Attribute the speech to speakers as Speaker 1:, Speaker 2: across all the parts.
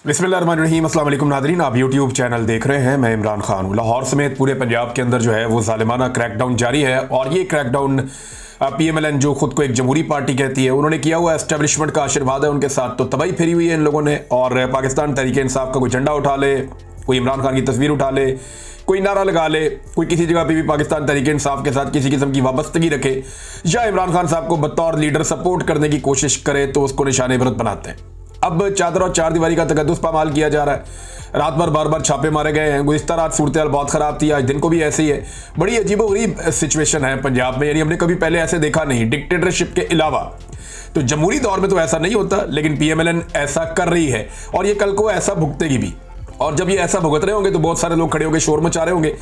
Speaker 1: बिस्मिल्लाहिर्रहमानिर्रहीम, अस्सलाम वालेकुम नादरीन। आप यूट्यूब चैनल देख रहे हैं। मैं इमरान खान हूँ। लाहौर समेत पूरे पंजाब के अंदर जो है वो जालिमाना क्रैकडाउन जारी है और ये क्रैकडाउन PMLN जो खुद को एक जमहूरी पार्टी कहती है उन्होंने किया हुआ। एस्टेब्लिशमेंट का आशीर्वाद है उनके साथ, तो तबाही फेरी हुई है इन लोगों ने। और पाकिस्तान तहरीक इंसाफ का कोई झंडा उठा ले, कोई इमरान खान की तस्वीर उठा ले, कोई नारा लगा ले, कोई किसी जगह पे भी पाकिस्तान तहरीक इंसाफ के साथ किसी किस्म की वाबस्तगी रखे या इमरान खान साहब को बतौर लीडर सपोर्ट करने की कोशिश करे तो उसको निशाने इबरत बनाते हैं। अब चादर और चार दीवारी का तकद्दुस पामाल किया जा रहा है। रात भर बार बार छापे मारे गए हैं। गुज़िश्ता रात सूरत हाल बहुत ख़राब थी, आज दिन को भी ऐसे ही है। बड़ी अजीबोगरीब सिचुएशन है पंजाब में, यानी हमने कभी पहले ऐसे देखा नहीं डिक्टेटरशिप के अलावा। तो जमहूरी दौर में तो ऐसा नहीं होता, लेकिन PMLN ऐसा कर रही है और ये कल को ऐसा भुगतेगी भी। और जब ये ऐसा भुगत रहे होंगे तो बहुत सारे लोग खड़े होकर शोर मचा रहे होंगे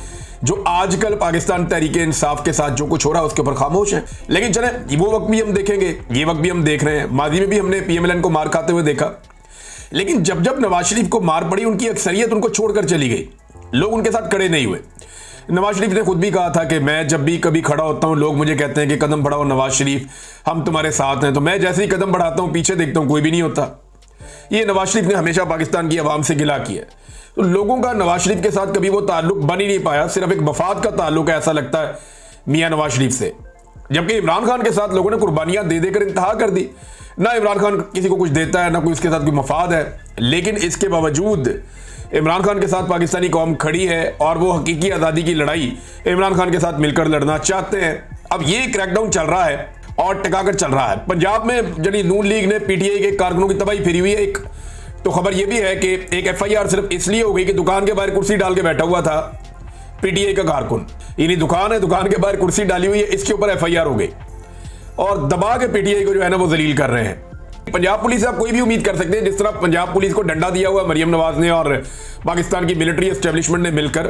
Speaker 1: जो आजकल पाकिस्तान तहरीक इंसाफ के साथ जो कुछ हो रहा है उसके ऊपर खामोश है। लेकिन चले, वो वक्त भी हम देखेंगे, ये वक्त भी हम देख रहे हैं। माजी में भी हमने PMLN को मार खाते हुए देखा, लेकिन जब जब नवाज शरीफ को मार पड़ी उनकी अक्सरियत उनको छोड़कर चली गई, लोग उनके साथ खड़े नहीं हुए। नवाज शरीफ ने खुद भी कहा था कि मैं जब भी कभी खड़ा होता हूं लोग मुझे कहते हैं कि कदम बढ़ाओ नवाज शरीफ, हम तुम्हारे साथ हैं। तो मैं जैसे ही कदम बढ़ाता हूं पीछे देखता हूं कोई भी नहीं होता। ये नवाज शरीफ ने हमेशा पाकिस्तान की आवाम से गिला किया। तो लोगों का नवाज शरीफ के साथ कभी वो ताल्लुक बन ही नहीं पाया, सिर्फ एक मफाद का ताल्लुक है ऐसा लगता है मियां नवाज शरीफ से। जबकि इमरान खान के साथ लोगों ने कुर्बानियां दे देकर इंतहा कर दी। ना इमरान खान किसी को कुछ देता है, ना कोई उसके साथ कोई मफाद है, लेकिन इसके बावजूद इमरान खान के साथ पाकिस्तानी कौम खड़ी है और वो हकीकी आज़ादी की लड़ाई इमरान खान के साथ मिलकर लड़ना चाहते हैं। अब ये क्रैकडाउन चल रहा है और टिकाकर चल रहा है। पंजाब में जड़ी नून लीग ने PTI के कारकुनों की तबाही फिरी हुई है। एक तो खबर यह भी है कि एक FIR सिर्फ इसलिए हो गई कि दुकान के बाहर कुर्सी डाल के बैठा हुआ था PTI का कारकुन। यानी दुकान है, दुकान के बाहर कुर्सी डाली हुई है, इसके ऊपर FIR हो गई और दबा के PTI को जो है ना वो जलील कर रहे हैं। पंजाब पुलिस से आप कोई भी उम्मीद कर सकते हैं, जिस तरह पंजाब पुलिस को डंडा दिया हुआ मरियम नवाज ने और पाकिस्तान की मिलिट्री एस्टेब्लिशमेंट ने मिलकर,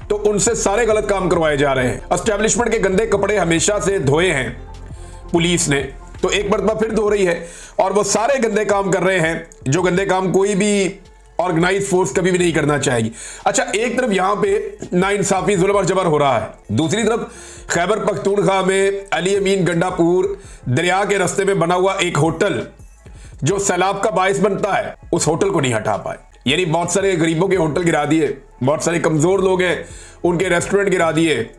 Speaker 1: तो उनसे सारे गलत काम करवाए जा रहे हैं। एस्टेब्लिशमेंट के गंदे कपड़े हमेशा से धोए हैं पुलिस ने, तो एक मरतबा फिर धो रही है और वो सारे गंदे काम कर रहे हैं जो गंदे काम कोई भी ऑर्गेनाइज फोर्स कभी भी नहीं करना चाहेगी। अच्छा, एक तरफ यहां पे नाइंसाफी, जुल्म और जबर हो रहा है, दूसरी तरफ खैबर पख्तूनख्वा में अली अमीन गंडापुर दरिया के रास्ते में बना हुआ एक होटल जो सैलाब का बायस बनता है, उस होटल को नहीं हटा पाए। यानी बहुत सारे गरीबों के होटल गिरा दिए, बहुत सारे कमजोर लोग हैं उनके रेस्टोरेंट गिरा दिए,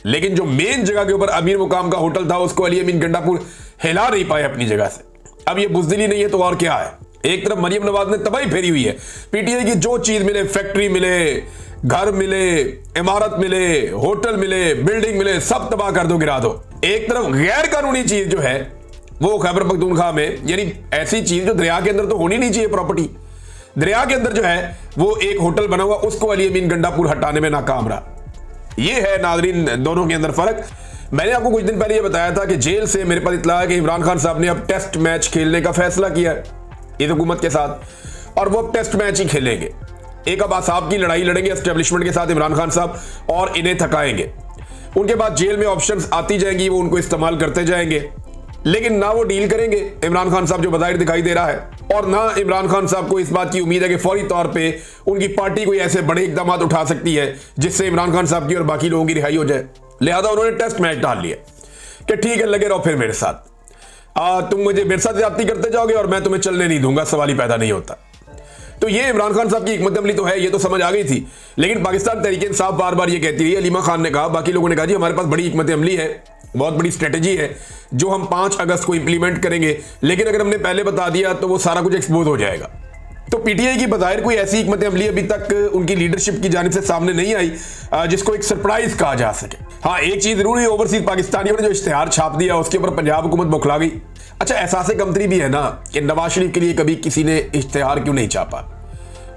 Speaker 1: लेकिन जो मेन जगह के ऊपर अमीर मुकाम का होटल था उसको अली अमीन गंडापुर हिला नहीं पाए अपनी जगह से। अब ये बुज़दिली नहीं है तो और क्या है। एक तरफ मरियम नवाज ने तबाही फेरी हुई है, PTI की जो चीज मिले, फैक्ट्री मिले, घर मिले, इमारत मिले, होटल मिले, बिल्डिंग मिले, सब तबाह कर दो, गिरा दो। एक तरफ गैर कानूनी चीज जो है वो खैबर पख्तूनख्वा में, यानी ऐसी चीज जो दरिया के अंदर तो होनी नहीं चाहिए, प्रॉपर्टी दरिया के अंदर जो है वो एक होटल बना हुआ, उसको अली अमीन गंडापुर हटाने में नाकाम रहा। ये है नाजरीन दोनों के अंदर फर्क। मैंने आपको कुछ दिन पहले ये बताया था कि जेल से मेरे पास इत्तला है कि इमरान खान साहब ने अब टेस्ट मैच खेलने का फैसला किया है इस हुकूमत के साथ, और वो टेस्ट मैच ही खेलेंगे। एक अब आसाब की लड़ाई लड़ेंगे एस्टेब्लिशमेंट के साथ इमरान खान साहब और इन्हें थकाएंगे। उनके बाद जेल में ऑप्शंस आती जाएंगी, वो उनको इस्तेमाल करते जाएंगे, लेकिन ना वो डील करेंगे इमरान खान साहब जो बज़ाहिर दिखाई दे रहा है, और ना इमरान खान साहब को इस बात की उम्मीद है कि फौरी तौर पे उनकी पार्टी कोई ऐसे बड़े इकदाम उठा सकती है जिससे इमरान खान साहब की और बाकी लोगों की रिहाई हो जाए। लिहाजा उन्होंने टेस्ट मैच डाल लिया कि ठीक है, लगे रहो फिर मेरे साथ, तुम मुझे मेरे साथ ज्यादती करते जाओगे और मैं तुम्हें चलने नहीं दूंगा, सवाल ही पैदा नहीं होता। तो ये इमरान खान साहब की हिकमत अमली तो है, ये तो समझ आ गई थी, लेकिन पाकिस्तान तहरीक इंसाफ बार बार ये कहती रही, अलीमा खान ने कहा, बाकी लोगों ने कहा जी हमारे पास बड़ी हिकमत अमली है, बहुत बड़ी स्ट्रेटेजी है जो हम 5 अगस्त को इंप्लीमेंट करेंगे, लेकिन अगर हमने पहले बता दिया तो वो सारा कुछ एक्सपोज हो जाएगा। तो PTI की बज़ाहिर कोई ऐसी हिकमत अमली अभी तक उनकी लीडरशिप की जानिब से सामने नहीं आई जिसको एक सरप्राइज कहा जा सके। हाँ, एक चीज जरूर है, ओवरसीज पाकिस्तानियों ने जो इश्तिहार छाप दिया उसके ऊपर पंजाब हुकूमत बौखला गई। अच्छा, एहसास कमतरी भी है ना कि नवाज शरीफ के लिए कभी किसी ने इश्तिहार क्यों नहीं छापा,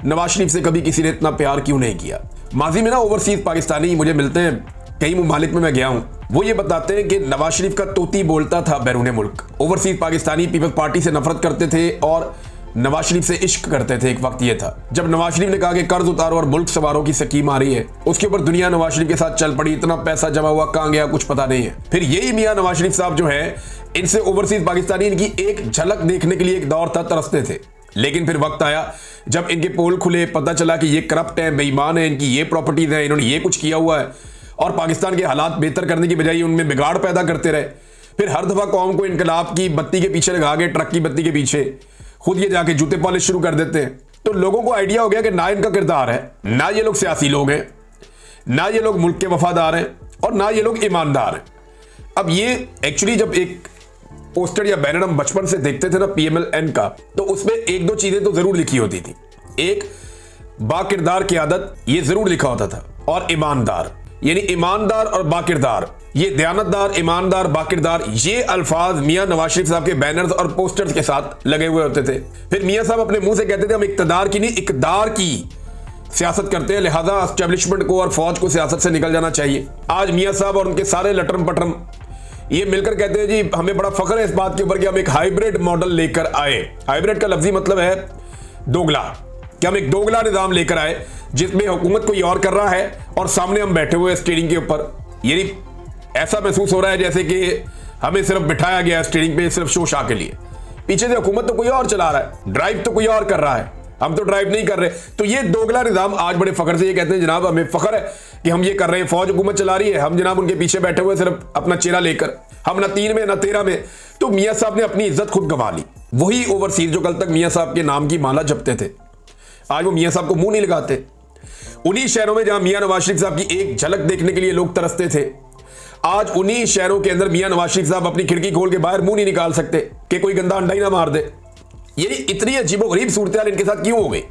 Speaker 1: नवाज शरीफ से कभी किसी ने इतना प्यार क्यों नहीं किया। माजी में ना ओवरसीज पाकिस्तानी मुझे मिलते हैं, कई मुमालिक में मैं गया हूं, वो ये बताते हैं कि नवाज शरीफ का तोती बोलता था बैरून मुल्क। ओवरसीज पाकिस्तानी पीपल्स पार्टी से नफरत करते थे और नवाज शरीफ से इश्क करते थे। एक वक्त ये था जब नवाज शरीफ ने कहा कि कर्ज उतारो और मुल्क सवारों की स्कीम आ रही है, उसके ऊपर दुनिया नवाज शरीफ के साथ चल पड़ी, इतना पैसा जमा हुआ कहां गया कुछ पता नहीं है। फिर यही मियां नवाज शरीफ साहब जो है, इनसे ओवरसीज पाकिस्तानी इनकी एक झलक देखने के लिए एक दौर था, तरसते थे, लेकिन फिर वक्त आया जब इनके पोल खुले, पता चला कि ये करप्ट है, बेईमान है, इनकी ये प्रॉपर्टीज है, इन्होंने ये कुछ किया हुआ है, और पाकिस्तान के हालात बेहतर करने की बजाय उनमें बिगाड़ पैदा करते रहे। फिर हर दफा कौम को इनकलाब की बत्ती के पीछे लगा के, ट्रक की बत्ती के पीछे खुद ये जाके जूते पॉलिश शुरू कर देते हैं। तो लोगों को आइडिया हो गया कि ना इनका किरदार है, ना ये लोग सियासी लोग हैं, ना ये लोग मुल्क के वफादार हैं और ना ये लोग ईमानदार हैं। अब ये एक्चुअली जब एक पोस्टर या बैनर हम बचपन से देखते थे ना PMLN का, तो उसमें एक दो चीजें तो जरूर लिखी होती थी। एक, बाकिरदार क़यादत, ये जरूर लिखा होता था, और ईमानदार, यानी ईमानदार और बाकिरदार, ये दयानतदार, ईमानदार, बाकिरदार, ये अल्फाज मियां नवाज शरीफ साहब के बैनर्स और पोस्टर्स के साथ लगे हुए होते थे। फिर मियां साहब अपने मुंह से कहते थे हम इक्तदार की नहीं इकदार की सियासत करते हैं, लिहाजा एस्टेब्लिशमेंट को और फौज को सियासत से निकल जाना चाहिए। आज मियां साहब और उनके सारे लटरम पटरम ये मिलकर कहते हैं जी हमें बड़ा फख्र है इस बात के ऊपर कि हम एक हाइब्रिड मॉडल लेकर आए। हाइब्रिड का लफ्जी मतलब है दोगला, कि हम एक दोगला निजाम लेकर आए जिसमें हुकूमत कोई और कर रहा है और सामने हम बैठे हुए स्टीयरिंग के ऊपर। यानी ऐसा महसूस हो रहा है जैसे कि हमें सिर्फ बिठाया गया स्टीयरिंग पे सिर्फ शो शा के लिए, पीछे से हुकूमत तो कोई और चला रहा है, ड्राइव तो कोई और कर रहा है, हम तो ड्राइव नहीं कर रहे। तो ये दोगला निजाम आज बड़े फख्र से ये कहते हैं जनाब हमें फख्र है कि हम ये कर रहे हैं, फौज हुकूमत चला रही है, हम जनाब उनके पीछे बैठे हुए सिर्फ अपना चेहरा लेकर, हम ना 3 में ना 13 में। तो मियां साहब ने अपनी इज्जत खुद गंवा ली। वही ओवरसीज जो कल तक मियां साहब के नाम की माला जपते थे, आज वो मियां साहब को मुंह नहीं लगाते। उन्हीं शहरों में जहां मियां नवाज शरीफ साहब की एक झलक देखने के लिए लोग तरसते थे, आज उन्हीं शहरों के अंदर मियां नवाज शरीफ साहब अपनी खिड़की खोल के बाहर मुंह नहीं निकाल सकते कि कोई गंदा अंडा ही ना मार दे। ये इतनी अजीबोगरीब सूरत इनके साथ क्यों हो गई?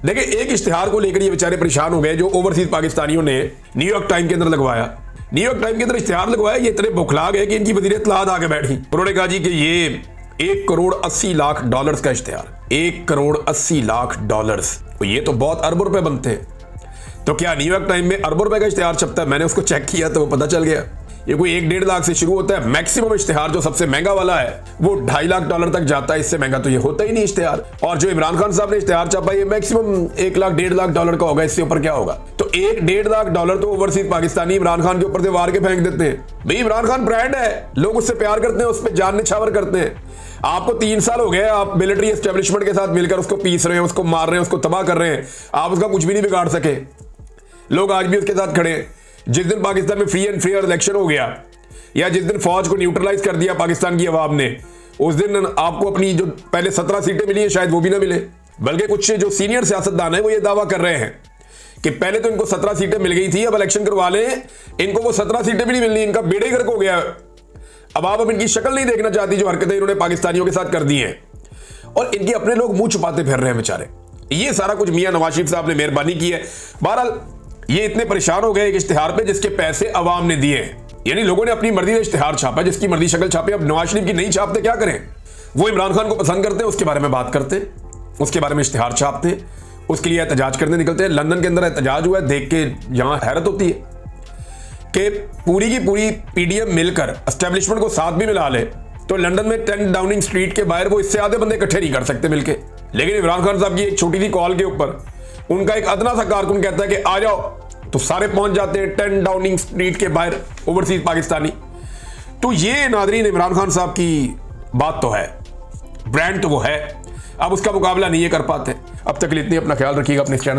Speaker 1: देखिए, एक इश्तिहार को लेकर ये बेचारे परेशान हो गए जो ओवरसीज पाकिस्तानियों ने न्यूयॉर्क टाइम के अंदर लगवाया। न्यूयॉर्क टाइम के अंदर इश्तिहार लगवाया, ये इतने बुखला गए कि इनकी वज़ीर इत्तलात आके बैठी। उन्होंने कहा जी कि ये $1,80,00,000 का इश्तिहार, $1,80,00,000, ये तो बहुत अरबों रुपए बनते हैं। तो क्या न्यूयॉर्क टाइम में अरबों रुपए का इश्तिहार छपता है? मैंने उसको चेक किया तो वो पता चल गया ये कोई 1-1.5 लाख से शुरू होता है। मैक्सिमम इश्तिहार जो सबसे महंगा वाला है वो $2.5 लाख तक जाता है, इससे महंगा तो ये होता ही नहीं इश्तिहार। और जो इमरान खान साहब ने इश्तिहार छापा ये मैक्सिमम $1-1.5 लाख का होगा, इससे ऊपर क्या होगा? तो $1-1.5 लाख तो ओवरसीज पाकिस्तानी इमरान खान के ऊपर से वार के फेंक देते हैं। भाई इमरान खान ब्रांड है, लोग उससे प्यार करते हैं, उस पर जान निछावर करते हैं। आपको 3 साल हो गए, आप मिलिट्री एस्टेब्लिशमेंट के साथ मिलकर उसको पीस रहे हैं, उसको मार रहे हैं, उसको तबाह कर रहे हैं, आप उसका कुछ भी नहीं बिगाड़ सके। लोग आज भी उसके साथ खड़े हैं। जिस दिन पाकिस्तान में फ्री एंड फेयर इलेक्शन हो गया या जिस दिन फौज को न्यूट्रलाइज कर दिया पाकिस्तान की अवाम ने, उस दिन आपको अपनी जो पहले 17 सीटें मिली है शायद वो भी ना मिले। बल्कि कुछ जो सीनियर सियासतदान है वो ये दावा कर रहे हैं कि पहले तो इनको 17 सीटें मिल गई थी, अब इलेक्शन करवा लें, इनको वो 17 सीटें भी नहीं मिलनी, इनका बेड़े गर्क हो गया। अब इनकी शक्ल नहीं देखना चाहती जो हरकतें इन्होंने पाकिस्तानियों के साथ कर दी हैं, और इनके अपने लोग मुंह छुपाते फिर रहे हैं बेचारे। ये सारा कुछ मियां नवाज शरीफ साहब ने मेहरबानी की है। बहरहाल ये इतने परेशान हो गए एक इश्तिहार पे जिसके पैसे अवाम ने दिए, यानी लोगों ने अपनी मर्जी से इश्तिहार छापा, जिसकी मर्जी शक्ल छापे। अब नवाज शरीफ की नहीं छापते क्या करें? वो इमरान खान को पसंद करते हैं, उसके बारे में बात करते, उसके बारे में इश्तिहार छापते, उसके लिए एहतजाज करने निकलते हैं। लंदन के अंदर एहतजाज हुआ है, देख के यहां हैरत होती है कि पूरी की पूरी PDM मिलकर एस्टेब्लिशमेंट को साथ भी मिला ले तो लंदन में 10 डाउनिंग स्ट्रीट के बाहर वो इससे आधे बंदे इकट्ठे नहीं कर सकते मिलके। लेकिन इमरान खान साहब की एक छोटी सी कॉल के ऊपर उनका एक अदना सा कारकुन कहता है कि आ जाओ, तो सारे पहुंच जाते हैं 10 डाउनिंग स्ट्रीट के बाहर ओवरसीज पाकिस्तानी। तो ये नादरीन इमरान खान साहब की बात तो है, ब्रांड तो वो है, अब उसका मुकाबला नहीं ये कर पाते। अब तक इतनी, अपना ख्याल रखिएगा अपने चैनल